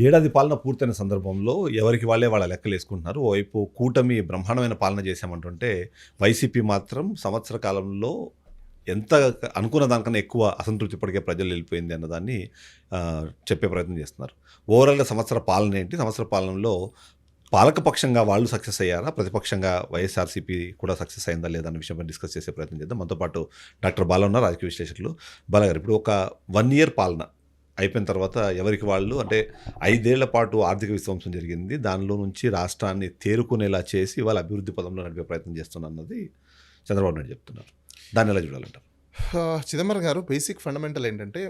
ఏడాది పాలన పూర్తయిన సందర్భంలో ఎవరికి వాళ్ళే వాళ్ళ లెక్కలు వేసుకుంటున్నారు. ఓవైపు కూటమి బ్రహ్మాండమైన పాలన చేశామంటుంటే, వైసీపీ మాత్రం సంవత్సర కాలంలో ఎంత అనుకున్న దానికన్నా ఎక్కువ అసంతృప్తి ఇప్పటికే ప్రజలు వెళ్ళిపోయింది అన్నదాన్ని చెప్పే ప్రయత్నం చేస్తున్నారు. ఓవరాల్గా సంవత్సర పాలన ఏంటి, సంవత్సర పాలనలో పాలకపక్షంగా వాళ్ళు సక్సెస్ అయ్యారా, ప్రతిపక్షంగా వైఎస్ఆర్సీపీ కూడా సక్సెస్ అయిందా లేదా అన్న విషయంపై డిస్కస్ చేసే ప్రయత్నం చేద్దాం. మనతో పాటు డాక్టర్ బాల ఉన్నారు, రాజకీయ విశ్లేషకులు. బాల గారు, ఇప్పుడు ఒక 1 year పాలన అయిపోయిన తర్వాత ఎవరికి వాళ్ళు అంటే 5 ఏళ్ల పాటు ఆర్థిక విధ్వంసం జరిగింది, దానిలో నుంచి రాష్ట్రాన్ని తేరుకునేలా చేసి వాళ్ళ అభివృద్ధి పదంలో నడిపే ప్రయత్నం చేస్తున్నది చంద్రబాబు నాయుడు చెప్తున్నారు. దాన్ని ఎలా చూడాలంటారు? చిదంబరం గారు, బేసిక్ ఫండమెంటల్ ఏంటంటే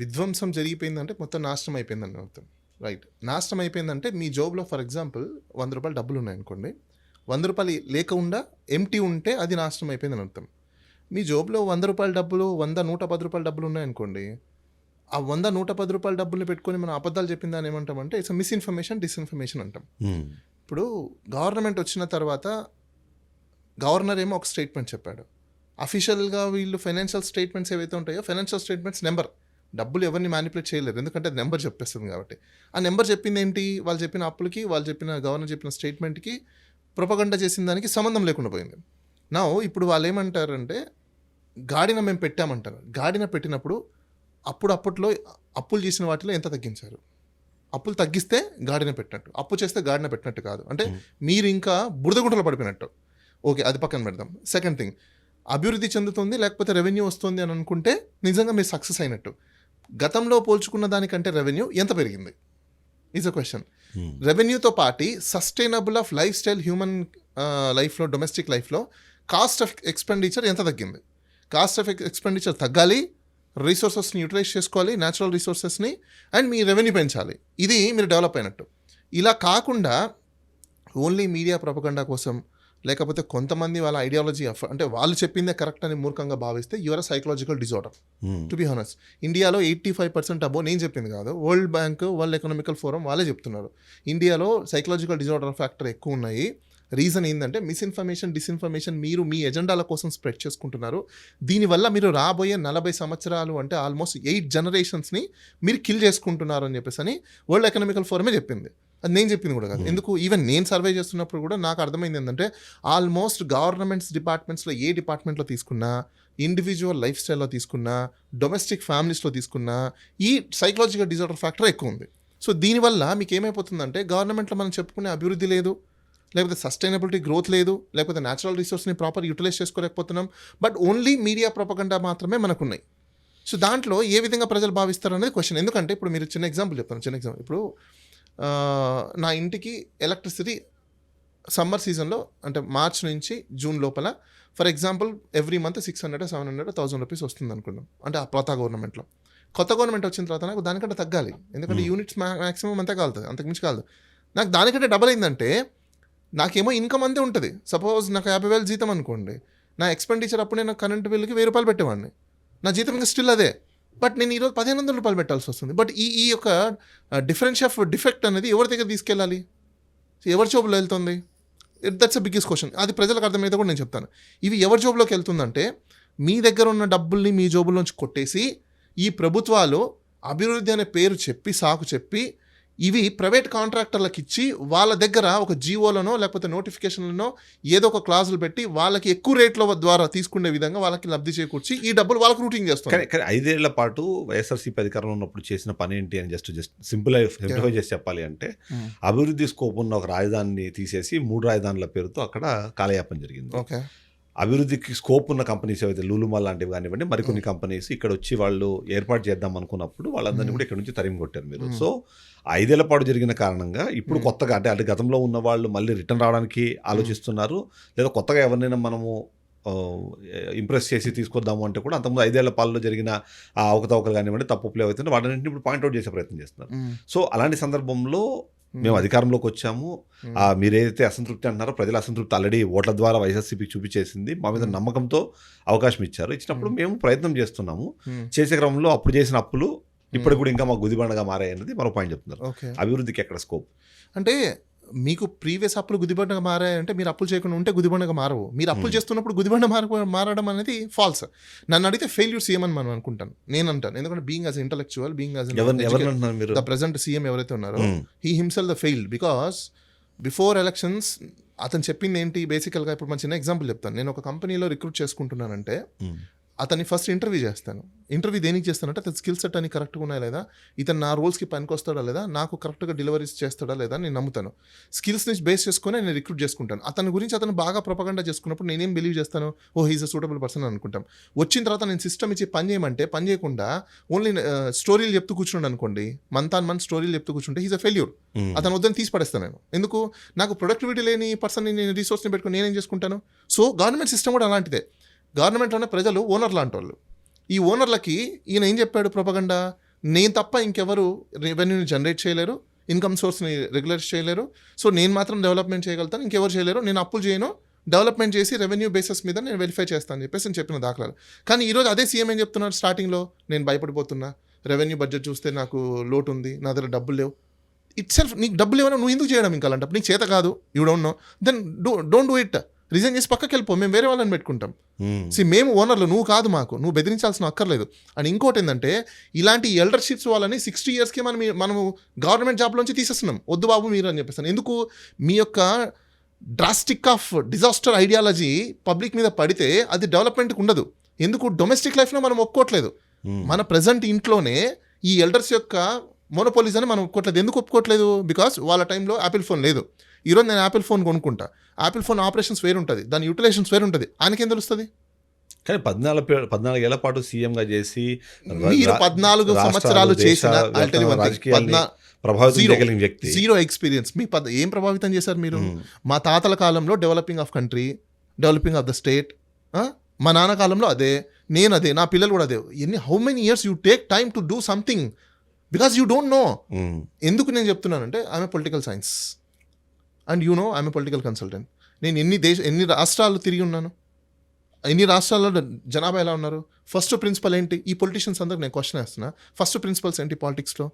విధ్వంసం జరిగిపోయిందంటే మొత్తం నాశనం అయిపోయిందని అర్థం. రైట్, నాశనం అయిపోయిందంటే మీ జోబ్లో ఫర్ ఎగ్జాంపుల్ 100 రూపాయలు డబ్బులు ఉన్నాయనుకోండి, 100 రూపాయలు లేకుండా ఎంటీ ఉంటే అది నాశనం అయిపోయిందని అర్థం. మీ జోబ్లో 100 రూపాయల డబ్బులు 100, 110 రూపాయల డబ్బులు ఉన్నాయనుకోండి, ఆ 100, 110 రూపాయల డబ్బుల్ని పెట్టుకొని మనం అబద్ధాలు చెప్పింది దాన్ని ఏమంటామంటే ఇట్స్ మిస్ఇన్ఫర్మేషన్, డిస్ఇన్ఫర్మేషన్ అంటాం. ఇప్పుడు గవర్నమెంట్ వచ్చిన తర్వాత గవర్నర్ ఏమో ఒక స్టేట్మెంట్ చెప్పాడు, అఫీషియల్గా వీళ్ళు ఫైనాన్షియల్ స్టేట్మెంట్స్ ఏవైతే ఉంటాయో ఫైనాన్షియల్ స్టేట్మెంట్స్ నెంబర్, డబ్బులు ఎవరిని మ్యానిపులేట్ చేయలేరు ఎందుకంటే అది నెంబర్ చెప్పేస్తుంది కాబట్టి. ఆ నెంబర్ చెప్పింది ఏంటి, వాళ్ళు చెప్పిన అప్పులకి, వాళ్ళు చెప్పిన గవర్నర్ చెప్పిన స్టేట్మెంట్కి ప్రొపగండా చేసిన దానికి సంబంధం లేకుండా పోయింది. నా ఇప్పుడు వాళ్ళు ఏమంటారంటే గాడిన మేము పెట్టామంటారు. గాడిన పెట్టినప్పుడు అప్పట్లో అప్పులు చేసిన వాటిలో ఎంత తగ్గించారు, అప్పులు తగ్గిస్తే గాడిన పెట్టినట్టు, అప్పు చేస్తే గాడిన పెట్టినట్టు కాదు. అంటే మీరు ఇంకా బురదగుంటలో పడిపోయినట్టు. ఓకే, అది పక్కన పెడదాం. సెకండ్ థింగ్, అభివృద్ధి చెందుతుంది లేకపోతే రెవెన్యూ వస్తుంది అని అనుకుంటే నిజంగా మీరు సక్సెస్ అయినట్టు. గతంలో పోల్చుకున్న దానికంటే రెవెన్యూ ఎంత పెరిగింది ఈజ్ అ క్వశ్చన్. రెవెన్యూతో పాటు sustainable of lifestyle, human లైఫ్లో, డొమెస్టిక్ లైఫ్లో కాస్ట్ ఆఫ్ ఎక్స్పెండిచర్ ఎంత తగ్గింది. కాస్ట్ ఆఫ్ ఎక్స్పెండిచర్ తగ్గాలి, రిసోర్సెస్ని యూటిలైజ్ చేసుకోవాలి, న్యాచురల్ రిసోర్సెస్ని, అండ్ మీ రెవెన్యూ పెంచాలి. ఇది మీరు డెవలప్ అయినట్టు. ఇలా కాకుండా ఓన్లీ మీడియా ప్రొపగండా కోసం, లేకపోతే కొంతమంది వాళ్ళ ఐడియాలజీ అంటే వాళ్ళు చెప్పిందే కరెక్ట్ అని మూర్ఖంగా భావిస్తే your psychological disorder. To be honest, ఇండియాలో 85% అబో, నేను చెప్పింది కాదు, world bank, world economical forum వాళ్ళే చెప్తున్నారు ఇండియాలో సైకలాజికల్ డిజార్డర్ ఫ్యాక్టర్ ఎక్కువ ఉన్నాయి. రీజన్ ఏంటంటే మిస్ఇన్ఫర్మేషన్, డిస్ఇన్ఫర్మేషన్ మీరు మీ ఎజెండాల కోసం స్ప్రెడ్ చేసుకుంటున్నారు. దీనివల్ల మీరు రాబోయే 40 సంవత్సరాలు అంటే ఆల్మోస్ట్ 8 generations మీరు కిల్ చేసుకుంటున్నారు అని చెప్పేసి అని వరల్డ్ ఎకనామికల్ ఫోరమే చెప్పింది. అది నేను చెప్పింది కూడా కాదు. ఎందుకు, ఈవెన్ నేను సర్వే చేస్తున్నప్పుడు కూడా నాకు అర్థమైంది ఏంటంటే ఆల్మోస్ట్ గవర్నమెంట్స్ డిపార్ట్మెంట్స్లో ఏ డిపార్ట్మెంట్లో తీసుకున్నా, ఇండివిజువల్ లైఫ్ స్టైల్లో తీసుకున్నా, డొమెస్టిక్ ఫ్యామిలీస్లో తీసుకున్నా ఈ సైకలాజికల్ డిజార్డర్ ఫ్యాక్టర్ ఎక్కువ ఉంది. సో దీనివల్ల మీకు ఏమైపోతుందంటే గవర్నమెంట్లో మనం చెప్పుకునే అభివృద్ధి లేదు, లేకపోతే సస్టైనబిలిటీ గ్రోత్ లేదు, లేకపోతే న్యాచురల్ రిసోర్స్ని ప్రాపర్ యూటిలైజ్ చేసుకోలేకపోతున్నాం. బట్ ఓన్లీ మీడియా ప్రొపగండా మాత్రమే మనకున్నాయి. సో దాంట్లో ఏ విధంగా ప్రజలు భావిస్తారు అనేది క్వశ్చన్. ఎందుకంటే ఇప్పుడు మీరు చిన్న ఎగ్జాంపుల్ చెప్తాను. ఇప్పుడు నా ఇంటికి ఎలక్ట్రిసిటీ సమ్మర్ సీజన్లో అంటే మార్చ్ నుంచి జూన్ లోపల for example every month 600, 700, 1000 rupees వస్తుంది అనుకున్నాం. అంటే ఆ పాత గవర్నమెంట్లో. కొత్త గవర్నమెంట్ వచ్చిన తర్వాత నాకు దానికంటే తగ్గాలి, ఎందుకంటే యూనిట్స్ మ్యాక్సిమం అంతే కాలుతుంది, అంతకుమించి కాదు. నాకు దానికంటే డబల్ అయిందంటే నాకేమో ఇన్కమ్ అంతే ఉంటుంది. సపోజ్ నాకు 50,000 జీతం అనుకోండి, నా ఎక్స్పెండిచర్ అప్పుడు నేను కరెంట్ బిల్లుకి 1000 రూపాయలు పెట్టేవాడిని, నా జీతం ఇంకా స్టిల్ అదే. బట్ నేను ఈరోజు 1500 రూపాయలు పెట్టాల్సి వస్తుంది. బట్ ఈ యొక్క డిఫరెన్స్ ఆఫ్ డిఫెక్ట్ అనేది ఎవరి దగ్గర తీసుకెళ్ళాలి, ఎవరి జోబులో వెళ్తుంది? That's a biggest question. అది ప్రజలకు అర్థమైతే కూడా నేను చెప్తాను. ఇవి ఎవరి జోబులోకి వెళ్తుందంటే మీ దగ్గర ఉన్న డబ్బుల్ని మీ జోబుల్లోంచి కొట్టేసి ఈ ప్రభుత్వాలు అభివృద్ధి అనే పేరు చెప్పి, సాకు చెప్పి, ఇవి ప్రైవేట్ కాంట్రాక్టర్లకు ఇచ్చి వాళ్ళ దగ్గర ఒక జీవోలనో లేకపోతే నోటిఫికేషన్లనో ఏదో ఒక క్లాజులు పెట్టి వాళ్ళకి ఎక్కువ రేట్ల ద్వారా తీసుకునే విధంగా వాళ్ళకి లబ్ధి చేకూర్చి ఈ డబ్బులు వాళ్ళకి రూటింగ్ చేస్తారు. కానీ 5 ఏళ్ల పాటు వైఎస్ఆర్సీపీ అధికారంలో ఉన్నప్పుడు చేసిన పని ఏంటి అని జస్ట్ సింప్లిఫై చేసి చెప్పాలి అంటే, అభివృద్ధి స్కోప్ ఉన్న ఒక రాజధానిని తీసేసి 3 రాజధానుల పేరుతో అక్కడ కాలయాపన జరిగింది. ఓకే, అభివృద్ధికి స్కోప్ ఉన్న కంపెనీస్ ఏవైతే లూలుమాల్ లాంటివి కానివ్వండి, మరికొన్ని కంపెనీస్ ఇక్కడ వచ్చి వాళ్ళు ఏర్పాటు చేద్దాం అనుకున్నప్పుడు వాళ్ళందరినీ కూడా ఇక్కడ నుంచి తరిమి కొట్టారు మీరు. సో 5 ఏళ్ల పాటు జరిగిన కారణంగా ఇప్పుడు కొత్తగా అంటే గతంలో ఉన్న వాళ్ళు మళ్ళీ రిటర్న్ రావడానికి ఆలోచిస్తున్నారు, లేదా కొత్తగా ఎవరినైనా మనము ఇంప్రెస్ చేసి తీసుకొద్దాము అంటే కూడా అంతకుముందు 5 ఏళ్ల పాలనలో జరిగిన ఆ అవకతవకలు కానివ్వండి, తప్పులు ఏవైతే వాటిని ఇప్పుడు పాయింట్అవుట్ చేసే ప్రయత్నం చేస్తున్నారు. సో అలాంటి సందర్భంలో మేము అధికారంలోకి వచ్చాము, మీరేదైతే అసంతృప్తి అంటున్నారో ప్రజల అసంతృప్తి ఆల్రెడీ ఓట్ల ద్వారా వైఎస్ఆర్సీపీకి చూపించేసింది, మా మీద నమ్మకంతో అవకాశం ఇచ్చినప్పుడు మేము ప్రయత్నం చేస్తున్నాము. చేసే క్రమంలో అప్పుడు చేసిన అప్పులు ఇప్పుడు కూడా ఇంకా మాకు గుదిబండగా మారాయన్నది మరో పాయింట్ చెప్తున్నారు. అభివృద్ధికి ఎక్కడ స్కోప్ అంటే మీకు ప్రీవియస్ అప్పులు గుదిబండగా మారాయంటే మీరు అప్పులు చేయకుండా ఉంటే గుదిబండగా మారవు. మీరు అప్పులు చేస్తున్నప్పుడు గుదిబండ మారడం అనేది ఫాల్స్. నన్ను అడిగితే ఫెయిల్యూర్ సీఎం అని మనం అనుకుంటాను, నేను అంటాను. ఎందుకంటే being as intellectual, being as ఎవరినంటున్నారు మీరు? ద ప్రెసెంట్ సీఎం ఎవరైతే ఉన్నారో he himself the failed because before elections అతను చెప్పింది ఏంటి బేసికల్గా. ఇప్పుడు మన చిన్న ఎగ్జాంపుల్ చెప్తాను. నేను ఒక కంపెనీలో రిక్రూట్ చేసుకుంటున్నానంటే అతన్ని ఫస్ట్ ఇంటర్వ్యూ చేస్తాను. ఇంటర్వ్యూ దేనికి చేస్తానంటే అతని స్కిల్ సెట్ అని కరెక్ట్గా ఉన్నాయా లేదా, ఇతను నా రోల్స్కి పనికొస్తాడా లేదా, నాకు కరెక్ట్గా డెలివరీస్ చేస్తాడా లేదా నేను నమ్ముతాను. స్కిల్స్ని బేస్ చేసుకుని నేను రిక్రూట్ చేసుకుంటాను. అతని గురించి అతను బాగా ప్రొపగండా చేసుకున్నప్పుడు నేనేం బిలీవ్ చేస్తాను, ఓ హీఈస్ అ సూటబుల్ పర్సన్ అనుకుంటాం. వచ్చిన తర్వాత నేను సిస్టమ్ ఇచ్చి పని చేయమంటే పని చేయకుండా ఓన్లీ స్టోరీలు చెప్తూ కూర్చున్నాడు అనుకోండి, మంత్ స్టోరీలు చెప్తూ కూర్చుంటే హీఈస్ అ ఫెయిల్యూర్. అతను వద్దని తీసి పడేస్తాను నేను. ఎందుకు, నాకు ప్రొడక్టివిటీ లేని పర్సన్ని నేను రీసోర్స్ని పెట్టుకుని నేనేం చేసుకుంటాను. సో గవర్నమెంట్ సిస్టమ్ కూడా అలాంటిదే. గవర్నమెంట్లోనే ప్రజలు ఓనర్ లాంటి వాళ్ళు. ఈ ఓనర్లకి ఈయన ఏం చెప్పాడు ప్రొపగండా, నేను తప్ప ఇంకెవరు రెవెన్యూని జనరేట్ చేయలేరు, ఇన్కమ్ సోర్స్ని రెగ్యులర్ చేయలేరు, సో నేను మాత్రం డెవలప్మెంట్ చేయగలుగుతాను, ఇంకెవరు చేయలేరు, నేను అప్పులు చేయను, డెవలప్మెంట్ చేసి రెవెన్యూ బేసిస్ మీద నేను వెరిఫై చేస్తాను అని చెప్పేసి నేను చెప్పిన దాఖలాలు. కానీ ఈరోజు అదే సీఎం ఏం చెప్తున్నారు స్టార్టింగ్లో, నేను భయపడిపోతున్నా, రెవెన్యూ బడ్జెట్ చూస్తే నాకు లోటు ఉంది, నా దగ్గర డబ్బులు లేవు. ఇట్ సెల్ఫ్ నీకు డబ్బులు ఏమైనా నువ్వు ఎందుకు చేయడం ఇంకా అలాంటప్పుడు, నీకు చేత కాదు, you don't know, then don't do it, resign చేసి పక్కకి వెళ్ళిపో, మేము వేరే వాళ్ళని పెట్టుకుంటాం. మేము ఓనర్లు, నువ్వు కాదు, మాకు నువ్వు బెదిరించాల్సిన అక్కర్లేదు. అండ్ ఇంకోటి ఏంటంటే ఇలాంటి ఎల్డర్షిప్స్ వాళ్ళని 60 yearsకి మనము గవర్నమెంట్ జాబ్లోంచి తీసేస్తున్నాం, వద్దు బాబు మీరు అని చెప్పేస్తాను. ఎందుకు, మీ యొక్క drastic of disaster ideology public మీద పడితే అది డెవలప్మెంట్కి ఉండదు. ఎందుకు, డొమెస్టిక్ లైఫ్లో మనం ఒప్పుకోవట్లేదు. మన ప్రజెంట్ ఇంట్లోనే ఈ ఎల్డర్స్ యొక్క మోనోపోలీస్ అని మనం ఒప్పుకోవట్లేదు. ఎందుకు ఒప్పుకోవట్లేదు, బికాస్ వాళ్ళ టైంలో యాపిల్ ఫోన్ లేదు. ఈరోజు నేను యాపిల్ ఫోన్ కొనుక్కుంటా, యాపిల్ ఫోన్ ఆపరేషన్స్ వేరు ఉంటుంది, దాని యూటిలైజేషన్స్ వేరు ఉంటుంది, ఆయనకేం తెలుస్తుంది. కానీ 14 ఏళ్ల పాటు సీఎంగా చేసి మీరు 14 సంవత్సరాలు చేసిన ప్రభావితం చేయగలిగిన వ్యక్తి, జీరో ఎక్స్పీరియన్స్. మీ ఏం ప్రభావితం చేశారు మీరు? మా తాతల కాలంలో developing of country, developing of the state, మా నాన్న కాలంలో అదే, నేను అదే, నా పిల్లలు కూడా అదే. How many years you take time to do something because you don't no. ఎందుకు నేను చెప్తున్నానంటే I'm a political science and you know I'm a political consultant. నేను ఎన్ని రాష్ట్రాలు తిరిగి ఉన్నాను, ఎన్ని రాష్ట్రాల్లో జనాభా ఎలా ఉన్నారు, ఫస్ట్ ప్రిన్సిపల్ ఏంటి, ఈ పొలిటీషియన్స్ అందరికి నేను క్వశ్చన్ వేస్తున్నా. ఫస్ట్ ప్రిన్సిపల్స్ ఏంటి పాలిటిక్స్లో?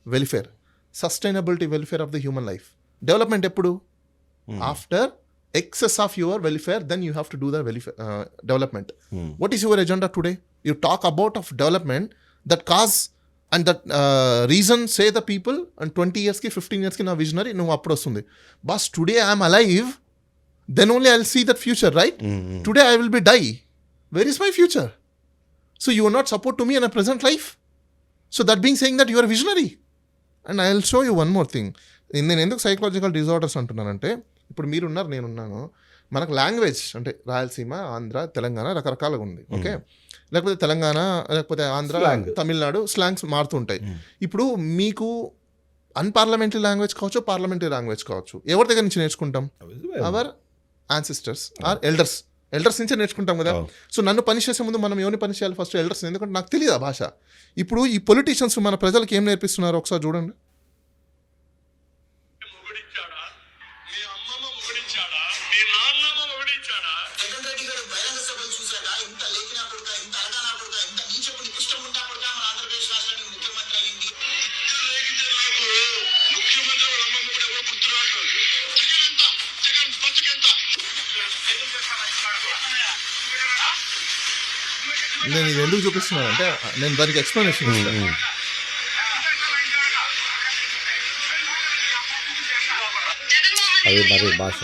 Welfare, sustainability, welfare of the human life. Development ఎప్పుడు? After excess of your welfare, then you have to do the development. What is your agenda today? You talk about of development, that cause and that reason say the people, and 20 years ki 15 years ki na visionary no appudu vastundi. But today I am alive, then only I will see that future, right? Today I will be die. Where is my future? So you are not support to me in a present life. So that being saying that you are a visionary. And I will show you one more thing. నేను ఎందుకు psychological disorders అంటున్నానంటే, ఇప్పుడు మీరున్నారు, నేనున్నాను, మనకు language అంటే రాయలసీమ, ఆంధ్ర, తెలంగాణ రకరకాలుగా ఉంది, ఓకే? లేకపోతే తెలంగాణ, లేకపోతే ఆంధ్ర, తమిళనాడు స్లాంగ్స్ మారుతూ ఉంటాయి. ఇప్పుడు మీకు అన్పార్లమెంటరీ లాంగ్వేజ్ కావచ్చు, పార్లమెంటరీ లాంగ్వేజ్ కావచ్చు, ఎవరి దగ్గర నుంచి నేర్చుకుంటాం? అవర్ యాన్సిస్టర్స్ ఆర్ ఎల్డర్స్ నుంచే నేర్చుకుంటాం కదా. సో నన్ను పని చేసే ముందు మనం ఎవరిని పని చేయాలి? ఫస్ట్ ఎల్డర్స్, ఎందుకంటే నాకు తెలియదు ఆ భాష. ఇప్పుడు ఈ పొలిటీషియన్స్ మన ప్రజలకు ఏం నేర్పిస్తున్నారు ఒకసారి చూడండి. నేను ఇది ఎందుకు చూపిస్తున్నాను అంటే నేను దానికి ఎక్స్ప్లెనేషన్ ఇస్తాను. అది మరి భాష.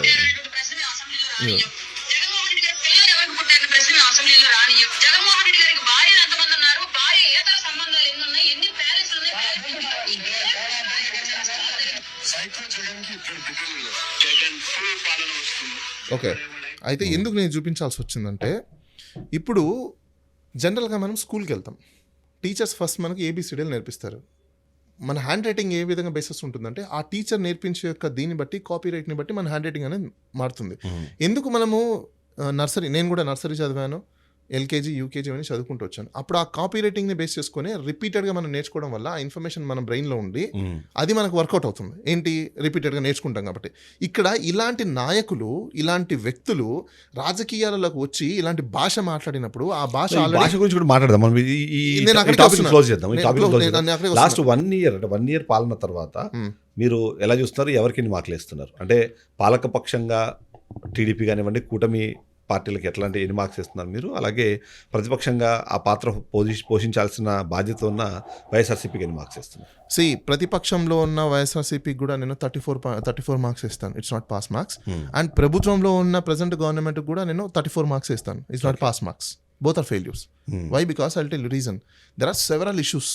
ఓకే, అయితే ఎందుకు నేను చూపించాల్సి వచ్చిందంటే, ఇప్పుడు జనరల్గా మనం స్కూల్కి వెళ్తాం, టీచర్స్ ఫస్ట్ మనకి ఏబిసిడీలు నేర్పిస్తారు. మన హ్యాండ్ రైటింగ్ ఏ విధంగా బేసిస్ ఉంటుందంటే, ఆ టీచర్ నేర్పించే యొక్క దీన్ని బట్టి, కాపీ రైట్ని బట్టి మన హ్యాండ్ రైటింగ్ అనేది మారుతుంది. ఎందుకు మనము నేను కూడా నర్సరీ చదివాను, ఎల్కేజీ, యూకేజీ అని చదువుకుంటూ వచ్చాను. అప్పుడు ఆ కాపీ రైటింగ్ని బేస్ చేసుకుని రిపీటెడ్గా మనం నేర్చుకోవడం వల్ల ఆ ఇన్ఫర్మేషన్ మన బ్రెయిన్లో ఉండి అది మనకు వర్కౌట్ అవుతుంది. ఏంటి, రిపీటెడ్గా నేర్చుకుంటాం కాబట్టి. ఇక్కడ ఇలాంటి నాయకులు, ఇలాంటి వ్యక్తులు రాజకీయాలకు వచ్చి ఇలాంటి భాష మాట్లాడినప్పుడు ఆ భాష గురించి కూడా మాట్లాడదాం. లాస్ట్ 1 year పాలన తర్వాత మీరు ఎలా చూస్తున్నారు? ఎవరికి ఎన్ని మార్కులు ఇస్తున్నారు? అంటే పాలకపక్షంగా టీడీపీ కానివ్వండి, కూటమి పార్టీలకు ఎట్లాంటి ఎన్ని మార్క్స్ ఇస్తున్నారు మీరు? అలాగే ప్రతిపక్షంగా ఆ పాత్ర పోషించాల్సిన బాధ్యత ఉన్న వైఎస్ఆర్సీపీకి ఎన్ని మార్క్స్ ఇస్తున్నారు? ప్రతిపక్షంలో ఉన్న వైఎస్ఆర్సీపీకి కూడా నేను 34 మార్క్స్ ఇస్తాను. It's not pass marks. And ప్రభుత్వంలో ఉన్న ప్రజెంట్ గవర్నమెంట్ కూడా నేను 34 మార్క్స్ ఇస్తాను. It's not pass marks. Both are failures. Why? Because I tell you reason. There are several issues.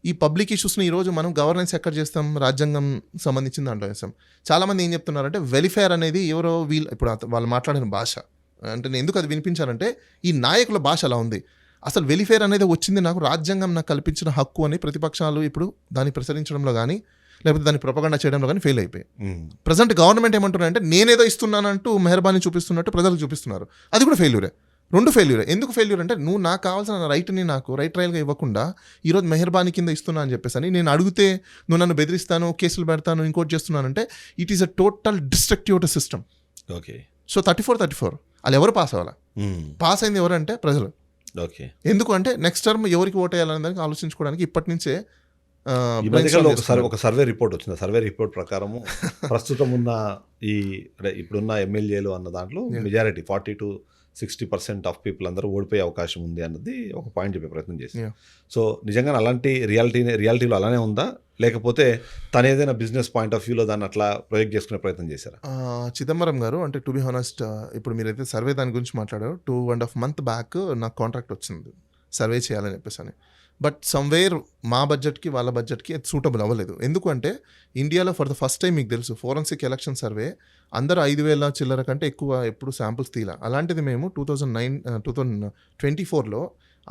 ఈ పబ్లిక్ ఇష్యూస్ని ఈరోజు మనం గవర్నెన్స్ ఎక్కడ చేస్తాం? రాజ్యాంగం సంబంధించిన దాంట్లో చేస్తాం. చాలామంది ఏం చెప్తున్నారంటే వెలిఫేర్ అనేది ఎవరో ఇప్పుడు వాళ్ళు మాట్లాడిన భాష అంటే నేను ఎందుకు అది వినిపించానంటే ఈ నాయకుల భాష అలా ఉంది. అసలు వెలిఫేర్ అనేది వచ్చింది నాకు రాజ్యాంగం నాకు కల్పించిన హక్కు అని ప్రతిపక్షాలు ఇప్పుడు దాన్ని ప్రసరించడంలో కానీ లేకపోతే దాన్ని ప్రొపగండా చేయడంలో కానీ ఫెయిల్ అయిపోయి ప్రజెంట్ గవర్నమెంట్ ఏమంటున్నారంటే నేనేదో ఇస్తున్నానంటూ మెహర్బానీ చూపిస్తున్నట్టు ప్రజలకు చూపిస్తున్నారు. అది కూడా ఫెయిల్యూరే. రెండు ఫెయిల్యూరే. ఎందుకు ఫెయిల్యూర్ అంటే నువ్వు నాకు కావాల్సిన రైట్ని నాకు రైట్ ట్రయల్గా ఇవ్వకుండా ఈరోజు మెహర్బానీ కింద ఇస్తున్నా అని చెప్పేసి అని నేను అడిగితే నువ్వు నన్ను బెదిరిస్తాను, కేసులు పెడతాను, ఇంకోటి చేస్తున్నానంటే it is a total destructive system. Okay. So 34 వాళ్ళు ఎవరు పాస్ అవ్వాలా? పాస్ అయింది ఎవరంటే ప్రజలు. ఓకే. ఎందుకు అంటే నెక్స్ట్ టర్మ్ ఎవరికి ఓట్ వేయాలనే దానికి ఆలోచించుకోవడానికి ఇప్పటి నుంచే ఈ మధ్యకాలంలో ఒక సర్వే రిపోర్ట్ వచ్చింది. సర్వే రిపోర్ట్ ప్రకారము ప్రస్తుతం ఉన్న ఇప్పుడున్న ఎమ్మెల్యేలు అన్న దాంట్లో మెజారిటీ 40-60% ఆఫ్ పీపుల్ అందరూ ఓడిపోయే అవకాశం ఉంది అన్నది ఒక పాయింట్ చెప్పే ప్రయత్నం చేసింది. సో నిజంగా అలాంటి రియాలిటీలో అలానే ఉందా, లేకపోతే తన ఏదైనా బిజినెస్ పాయింట్ ఆఫ్ వ్యూలో దాన్ని అట్లా ప్రొజెక్ట్ చేసుకునే ప్రయత్నం చేశారా? చిదంబరం గారు అంటే టు బి హానెస్ట్ ఇప్పుడు మీరైతే సర్వే దాని గురించి మాట్లాడారు. 2.5 months బ్యాక్ నాకు కాంట్రాక్ట్ వచ్చింది సర్వే చేయాలని చెప్పేసి అని. బట్ సమ్వేర్ మా బడ్జెట్కి వాళ్ళ బడ్జెట్కి అది సూటబుల్ అవ్వలేదు. ఎందుకంటే ఇండియాలో ఫర్ ద ఫస్ట్ టైం మీకు తెలుసు ఫోరెన్సిక్ ఎలక్షన్ సర్వే అందరూ 5,000 చిల్లర కంటే ఎక్కువ ఎప్పుడు శాంపుల్స్ తీలా. అలాంటిది మేము 2024లో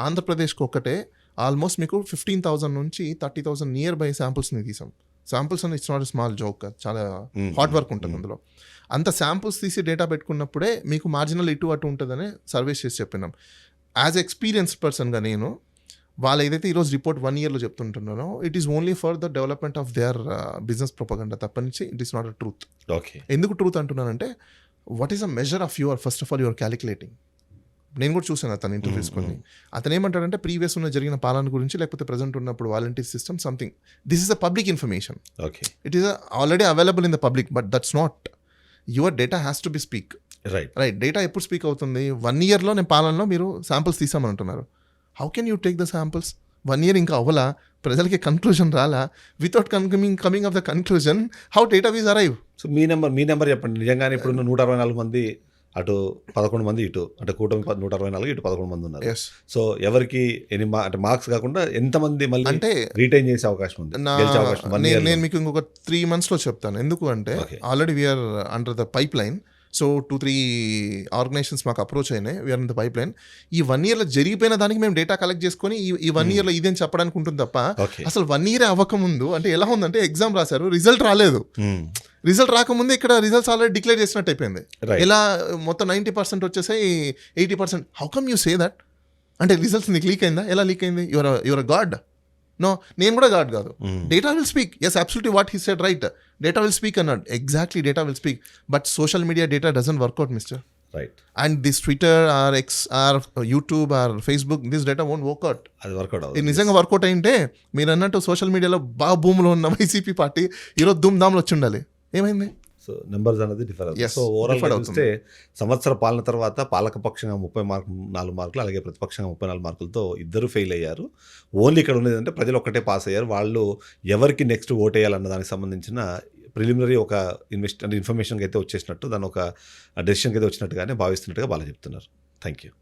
ఆంధ్రప్రదేశ్కి ఒక్కటే ఆల్మోస్ట్ మీకు 15,000 నుంచి 30,000 నియర్ బై శాంపుల్స్ని తీసాం. శాంపుల్స్ అని ఇట్స్ నాట్ స్మాల్ జోక్, చాలా హార్డ్ వర్క్ ఉంటుంది అందులో. అంత శాంపుల్స్ తీసి డేటా పెట్టుకున్నప్పుడే మీకు మార్జినల్ ఇటు అటు ఉంటుందని సర్వేస్ చేసి చెప్పినాం. యాజ్ ఎక్స్పీరియన్స్డ్ పర్సన్గా నేను వాళ్ళు ఏదైతే ఈరోజు రిపోర్ట్ 1 yearలో చెప్తుంటున్నారో it is only for the development of their business propaganda తప్పనించి it is not a truth. Okay. ఎందుకు ట్రూత్ అంటున్నానంటే what is a measure of your first of all your calculating. నేను కూడా చూసాను అతను ఇంటర్వ్యూస్ కొన్ని. అతను ఏమంటాడంటే ప్రీవియస్ ఉన్న జరిగిన పాలన గురించి లేకపోతే ప్రజెంట్ ఉన్నప్పుడు volunteer system something. This is a public information. Okay. It is already available in the public but that's not your data has to be speak. Right. Data ఎప్పుడు స్పీక్ అవుతుంది? 1 yearలో నేను పాలనలో మీరు శాంపుల్స్ తీసామని అంటున్నారు. How can you take the samples? 1 year ఇంకా అవ్వలా, ప్రజలకి కన్క్లూజన్ రాలా. Without coming off the conclusion how data was arrive? So మీ నెంబర్ చెప్పండి. నిజంగానే ఇప్పుడున్న 164 మంది అటు 11 మంది ఇటు అంటే కూటమి 164 ఇటు 11 మంది ఉన్నారు. సో ఎవరికి ఎన్ని అంటే మార్క్స్ కాకుండా ఎంతమంది మళ్ళీ అంటే రిటైన్ చేసే అవకాశం ఉంది? నేను మీకు ఇంకొక 3 monthsలో చెప్తాను. ఎందుకు అంటే already we're under the pipeline. So 2-3 organisations మాకు అప్రోచ్ అయినాయి. We're in the pipeline. ఈ 1 yearలో జరిగిపోయిన దానికి మేము డేటా కలెక్ట్ చేసుకొని ఈ 1 yearలో ఇదేం చెప్పడానికి ఉంటుంది తప్ప అసలు 1 year అవ్వకముందు అంటే ఎలా ఉందంటే ఎగ్జామ్ రాశారు, రిజల్ట్ రాలేదు. రిజల్ట్ రాకముందే ఇక్కడ రిజల్ట్స్ ఆల్రెడీ డిక్లేర్ చేసినట్టు అయిపోయింది. ఇలా మొత్తం 90% వచ్చేసాయి, 80%. How come you say that? అంటే రిజల్ట్స్ నీకు లీక్ అయిందా? ఎలా లీక్ అయింది? Your God? నో, నేను కూడా గాడ్ కాదు. Data will speak. Yes, absolutely what he said right. Data will speak అన్నాడు. Exactly data will speak. But social media data doesn't work out mister. Right. And this Twitter or X or YouTube or Facebook, this data won't work out. అది work out. ఇది నిజంగా work out అయింటే మీరు అన్నట్టు social మీడియాలో బాగా భూమిలో ఉన్న వైసీపీ పార్టీ ఈరోజు ధూమ్ధామ్లో వచ్చి ఉండాలి. ఏమైంది? సో నెంబర్స్ అనేది డిఫర్ అవుతుంది. సో ఓవరాల్ చూస్తే సంవత్సర పాలన తర్వాత పాలకపక్షంగా 34 మార్కులు అలాగే ప్రతిపక్షంగా 34 మార్కులతో ఇద్దరు ఫెయిల్ అయ్యారు. ఓన్లీ ఇక్కడ ఉన్నది అంటే ప్రజలు ఒక్కటే పాస్ అయ్యారు. వాళ్ళు ఎవరికి నెక్స్ట్ ఓట్ వేయాలన్న దానికి సంబంధించిన ప్రిలిమినరీ ఒక ఇన్ఫర్మేషన్కి అయితే వచ్చేసినట్టు, దాని ఒక డెసిషన్కి అయితే వచ్చినట్టుగానే భావిస్తున్నట్టుగా వాళ్ళు చెప్తున్నారు. Thank you.